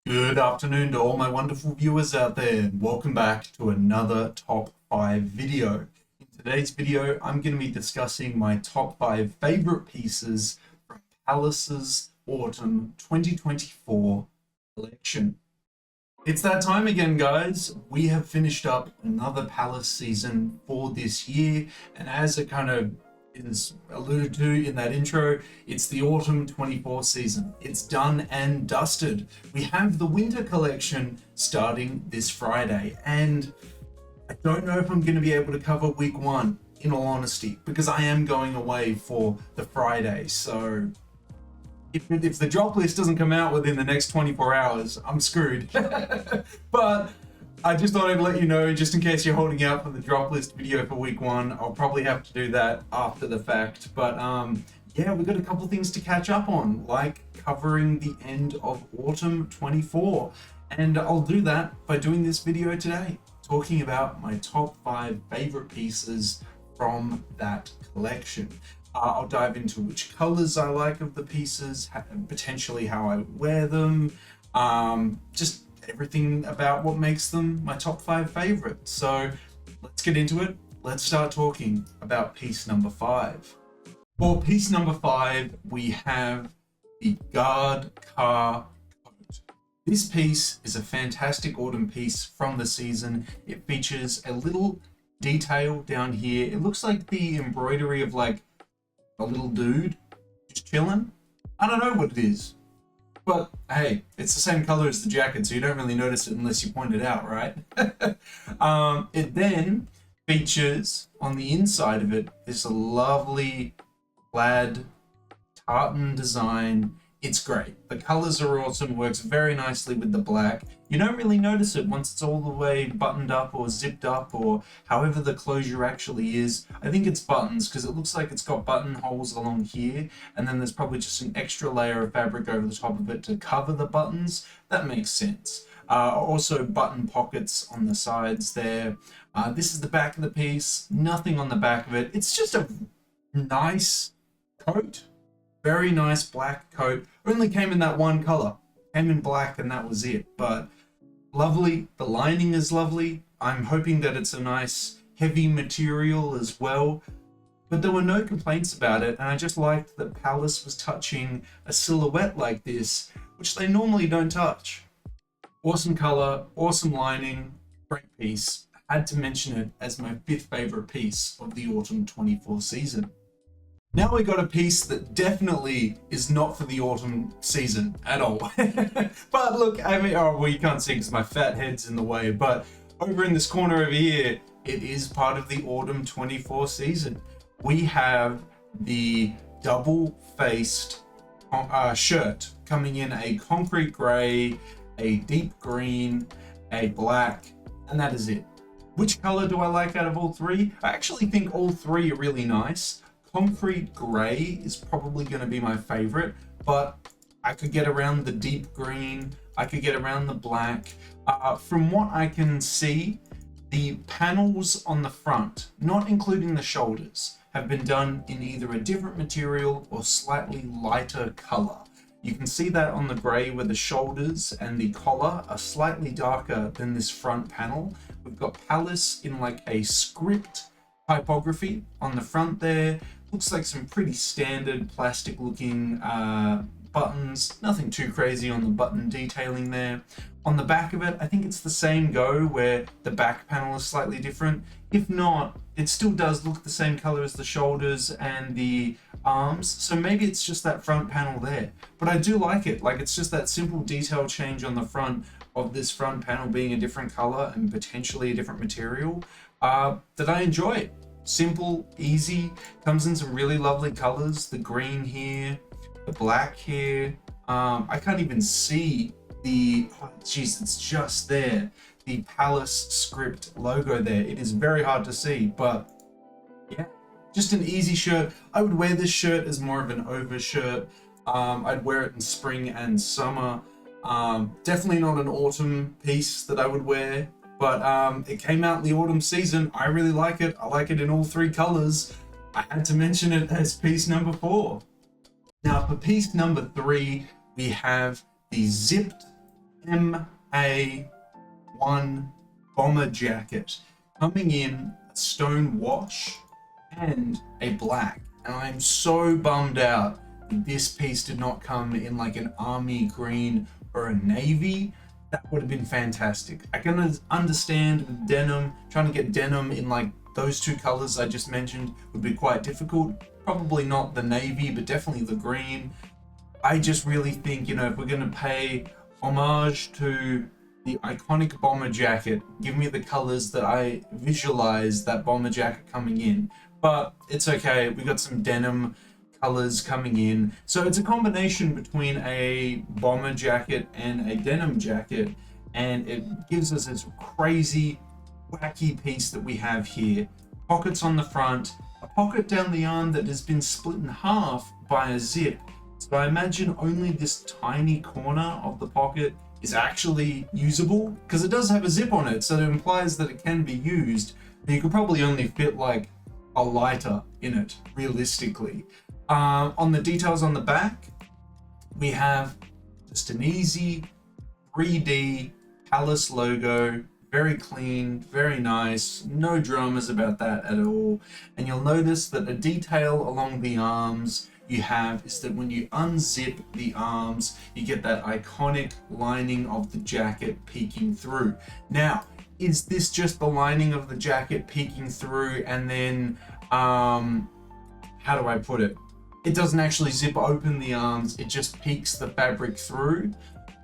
Good afternoon to all my wonderful viewers out there, and welcome back to another top 5 video. In today's video, I'm going to be discussing my top 5 favorite pieces from Palace's Autumn 2024 collection. It's that time again, guys. We have finished up another Palace season for this year, and as it kind of is alluded to in that intro, it's the Autumn 24 season. It's done and dusted. We have the winter collection starting this Friday, and I don't know if I'm going to be able to cover week 1, in all honesty, because I am going away for the Friday. So if the drop list doesn't come out within the next 24 hours, I'm screwed. But I just thought I'd let you know, just in case you're holding out for the drop list video for week 1. I'll probably have to do that after the fact. But yeah, we've got a couple things to catch up on, like covering the end of Autumn 24. And I'll do that by doing this video today, talking about my top 5 favorite pieces from that collection. I'll dive into which colors I like of the pieces, potentially how I wear them, just everything about what makes them my top 5 favorites. So let's get into it. Let's start talking about piece number 5. For piece number 5, we have the guard car coat. This piece is a fantastic autumn piece from the season. It features a little detail down here. It looks like the embroidery of like a little dude just chilling. I don't know what it is, but hey, it's the same color as the jacket, so you don't really notice it unless you point it out, right? It then features on the inside of it this lovely plaid tartan design. It's great. The colors are awesome, works very nicely with the black. You don't really notice it once it's all the way buttoned up or zipped up or however the closure actually is. I think it's buttons because it looks like it's got buttonholes along here, and then there's probably just an extra layer of fabric over the top of it to cover the buttons. That makes sense. Also button pockets on the sides there. This is the back of the piece. Nothing on the back of it. It's just a nice coat. Very nice black coat. Only came in that one color. Came in black and that was it. But lovely. The lining is lovely. I'm hoping that it's a nice heavy material as well. But there were no complaints about it. And I just liked that Palace was touching a silhouette like this, which they normally don't touch. Awesome color, awesome lining, great piece. I had to mention it as my 5th favorite piece of the Autumn 24 season. Now we got a piece that definitely is not for the autumn season at all. But look, I mean, oh, well, you can't see because my fat head's in the way, but over in this corner over here, it is part of the Autumn 24 season. We have the double-faced shirt coming in a concrete gray, a deep green, a black, and that is it. Which color do I like out of all 3? I actually think all 3 are really nice. Concrete gray is probably going to be my favorite, but I could get around the deep green. I could get around the black. From what I can see, the panels on the front, not including the shoulders, have been done in either a different material or slightly lighter color. You can see that on the gray where the shoulders and the collar are slightly darker than this front panel. We've got Palace in like a script typography on the front there. Looks like some pretty standard plastic looking buttons. Nothing too crazy on the button detailing there. On the back of it, I think it's the same go where the back panel is slightly different. If not, it still does look the same color as the shoulders and the arms. So maybe it's just that front panel there. But I do like it. Like, it's just that simple detail change on the front of this front panel being a different color and potentially a different material that I enjoy. Simple, easy, comes in some really lovely colors. The green here, the black here. I can't even see the, oh geez, it's just there. The Palace script logo there. It is very hard to see, but yeah, just an easy shirt. I would wear this shirt as more of an overshirt. I'd wear it in spring and summer. Definitely not an autumn piece that I would wear. But it came out in the autumn season. I really like it. I like it in all 3 colors. I had to mention it as piece number 4. Now for piece number 3, we have the zipped MA1 bomber jacket, coming in a stone wash and a black. And I'm so bummed out that this piece did not come in like an army green or a navy. That would have been fantastic. I can understand with denim, trying to get denim in like those two colors I just mentioned would be quite difficult. Probably not the navy, but definitely the green. I just really think, you know, if we're going to pay homage to the iconic bomber jacket, give me the colors that I visualize that bomber jacket coming in. But it's okay, we got some denim colors coming in. So it's a combination between a bomber jacket and a denim jacket, and it gives us this crazy, wacky piece that we have here. Pockets on the front, a pocket down the arm that has been split in half by a zip. So I imagine only this tiny corner of the pocket is actually usable, because it does have a zip on it, so it implies that it can be used, but you could probably only fit like a lighter in it, realistically. On the details on the back, we have just an easy 3D Palace logo, very clean, very nice, no dramas about that at all. And you'll notice that the detail along the arms you have is that when you unzip the arms, you get that iconic lining of the jacket peeking through. Now, is this just the lining of the jacket peeking through and then, how do I put it? It doesn't actually zip open the arms, it just peeks the fabric through.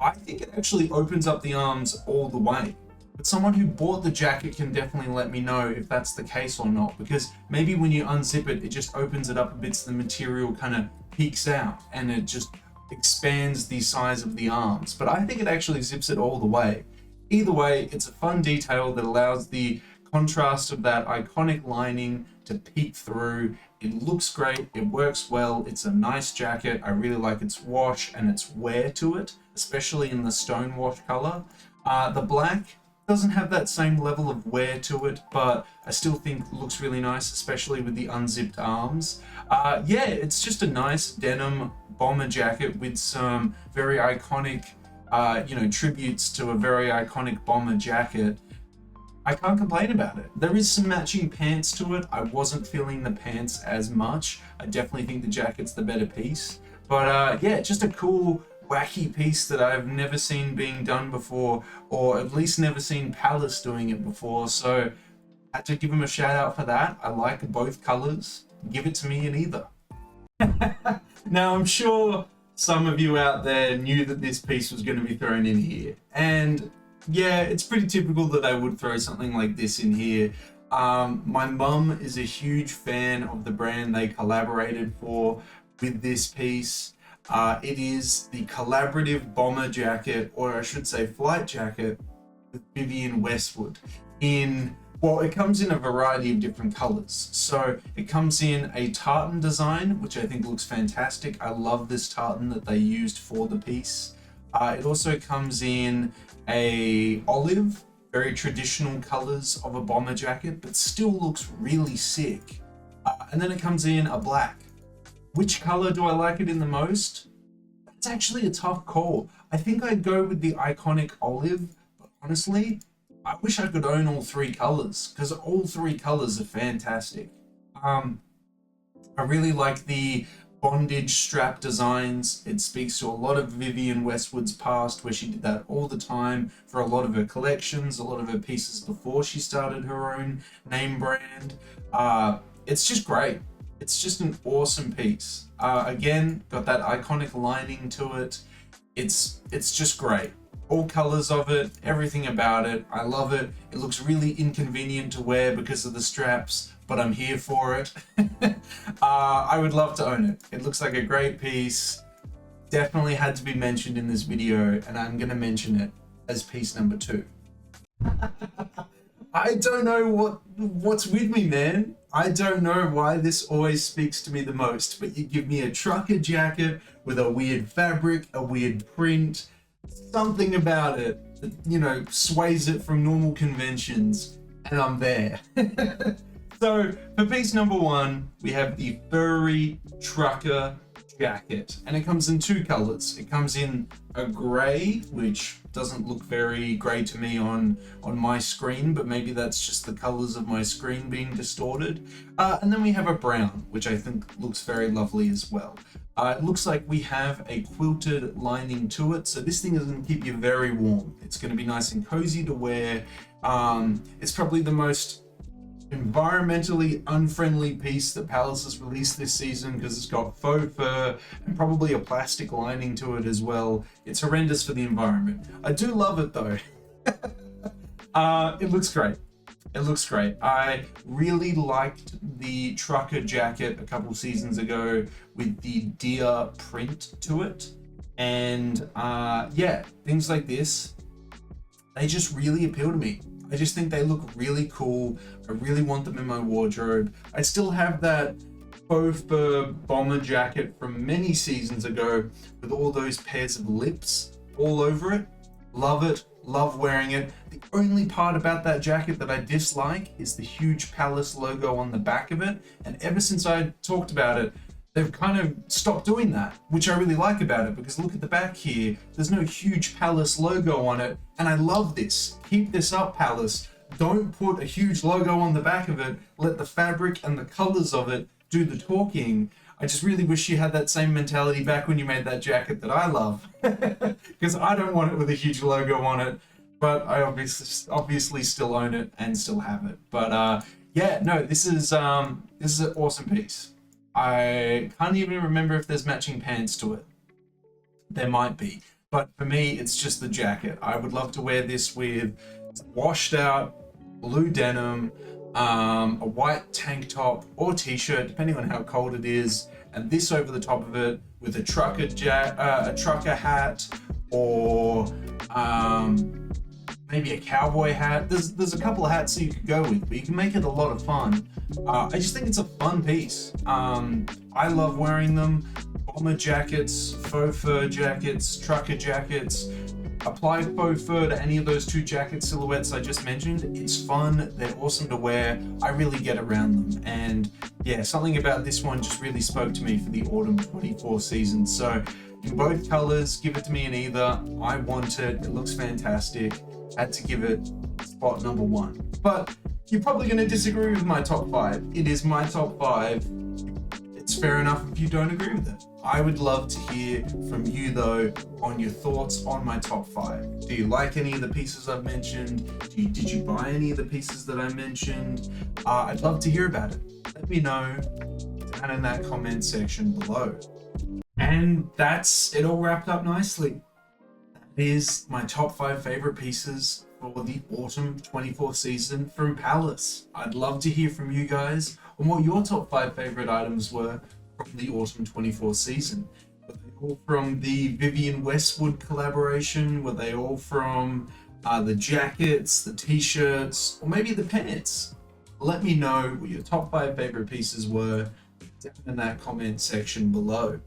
I think it actually opens up the arms all the way. But someone who bought the jacket can definitely let me know if that's the case or not, because maybe when you unzip it, it just opens it up a bit so the material kind of peeks out and it just expands the size of the arms. But I think it actually zips it all the way. Either way, it's a fun detail that allows the contrast of that iconic lining to peek through. It looks great, it works well, it's a nice jacket. I really like its wash and its wear to it, especially in the stone wash color. The black doesn't have that same level of wear to it, but I still think looks really nice, especially with the unzipped arms. Yeah, it's just a nice denim bomber jacket with some very iconic, tributes to a very iconic bomber jacket. I can't complain about it. There is some matching pants to it. I wasn't feeling the pants as much. I definitely think the jacket's the better piece. But yeah, just a cool, wacky piece that I've never seen being done before, or at least never seen Palace doing it before. So I had to give him a shout out for that. I like both colors. Give it to me in either. Now, I'm sure some of you out there knew that this piece was going to be thrown in here. And yeah, it's pretty typical that I would throw something like this in here. My mum is a huge fan of the brand they collaborated for with this piece. It is the collaborative bomber jacket, or I should say flight jacket, with Vivienne Westwood. Well, it comes in a variety of different colors. So it comes in a tartan design, which I think looks fantastic. I love this tartan that they used for the piece. It also comes in a olive, very traditional colors of a bomber jacket, but still looks really sick. And then it comes in a black. Which color do I like it in the most? It's actually a tough call. I think I'd go with the iconic olive, but honestly, I wish I could own all three colors, because all three colors are fantastic. I really like the bondage strap designs. It speaks to a lot of Vivienne Westwood's past, where she did that all the time for a lot of her collections, a lot of her pieces before she started her own name brand. It's just great. It's just an awesome piece. Again, got that iconic lining to it. It's just great. All colors of it, everything about it. I love it. It looks really inconvenient to wear because of the straps, but I'm here for it. I would love to own it. It looks like a great piece. Definitely had to be mentioned in this video, and I'm going to mention it as piece number 2. I don't know what's with me, man. I don't know why this always speaks to me the most, but you give me a trucker jacket with a weird fabric, a weird print, something about it that, sways it from normal conventions, and I'm there. So for piece number 1, we have the furry trucker jacket, and it comes in two colors. It comes in a gray, which doesn't look very gray to me on my screen, but maybe that's just the colors of my screen being distorted. And then we have a brown, which I think looks very lovely as well. It looks like we have a quilted lining to it, so this thing is going to keep you very warm. It's going to be nice and cozy to wear. It's probably the most environmentally unfriendly piece that Palace has released this season because it's got faux fur and probably a plastic lining to it as well. It's horrendous for the environment. I do love it though. It looks great. It looks great. I really liked the trucker jacket a couple seasons ago with the deer print to it. And yeah, things like this, they just really appeal to me. I just think they look really cool. I really want them in my wardrobe. I still have that faux fur bomber jacket from many seasons ago with all those pairs of lips all over it. Love it. Love wearing it. The only part about that jacket that I dislike is the huge Palace logo on the back of it. And ever since I talked about it, they've kind of stopped doing that, which I really like about it, because look at the back here. There's no huge Palace logo on it, and I love this. Keep this up, Palace. Don't put a huge logo on the back of it. Let the fabric and the colors of it do the talking. I just really wish you had that same mentality back when you made that jacket that I love, because I don't want it with a huge logo on it, but I obviously still own it and still have it. But yeah, no, this is an awesome piece. I can't even remember if there's matching pants to it. There might be, but for me, it's just the jacket. I would love to wear this with washed out blue denim, a white tank top or t-shirt, depending on how cold it is, and this over the top of it with a trucker hat, or maybe a cowboy hat. There's a couple of hats that you could go with, but you can make it a lot of fun. I just think it's a fun piece. I love wearing them. Bomber jackets, faux fur jackets, trucker jackets. Apply faux fur to any of those two jacket silhouettes I just mentioned. It's fun. They're awesome to wear. I really get around them. And yeah, something about this one just really spoke to me for the Autumn 24 season. So in both colors, give it to me in either. I want it. It looks fantastic. Had to give it spot number one. But you're probably going to disagree with my top 5. It is my top 5. It's fair enough if you don't agree with it. I would love to hear from you though on your thoughts on my top 5. Do you like any of the pieces I've mentioned? Did you buy any of the pieces that I mentioned? I'd love to hear about it. Let me know down in that comment section below. And that's it all wrapped up nicely. That is my top 5 favorite pieces for the Autumn 24 season from Palace. I'd love to hear from you guys on what your top 5 favorite items were from the Autumn 24 season. Were they all from the Vivienne Westwood collaboration? Were they all from the jackets, the t-shirts, or maybe the pants? Let me know what your top 5 favorite pieces were down in that comment section below.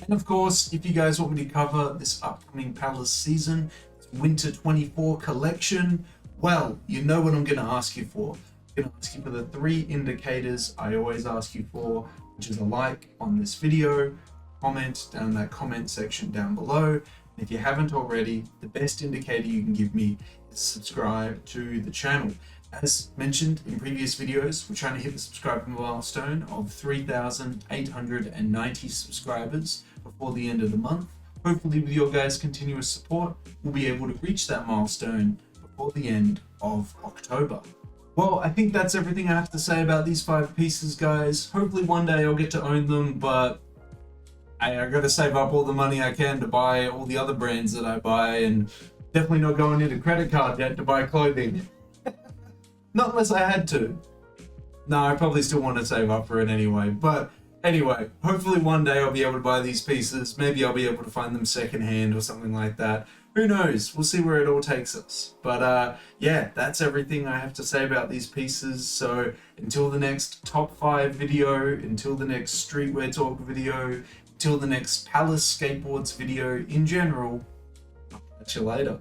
And of course, if you guys want me to cover this upcoming Palace season, Winter 24 collection, well, you know what I'm going to ask you for. I'm going to ask you for the 3 indicators I always ask you for, which is a like on this video, comment down in that comment section down below. And if you haven't already, the best indicator you can give me is subscribe to the channel. As mentioned in previous videos, we're trying to hit the subscriber milestone of 3,890 subscribers before the end of the month. Hopefully with your guys' continuous support, we'll be able to reach that milestone before the end of October. Well, I think that's everything I have to say about these 5 pieces, guys. Hopefully one day I'll get to own them, but I gotta save up all the money I can to buy all the other brands that I buy, and definitely not going into credit card debt to buy clothing. Not unless I had to. No, I probably still want to save up for it anyway. But anyway, hopefully one day I'll be able to buy these pieces. Maybe I'll be able to find them secondhand or something like that. Who knows? We'll see where it all takes us. But yeah, that's everything I have to say about these pieces. So until the next top 5 video, until the next streetwear talk video, until the next Palace Skateboards video in general, I'll catch you later.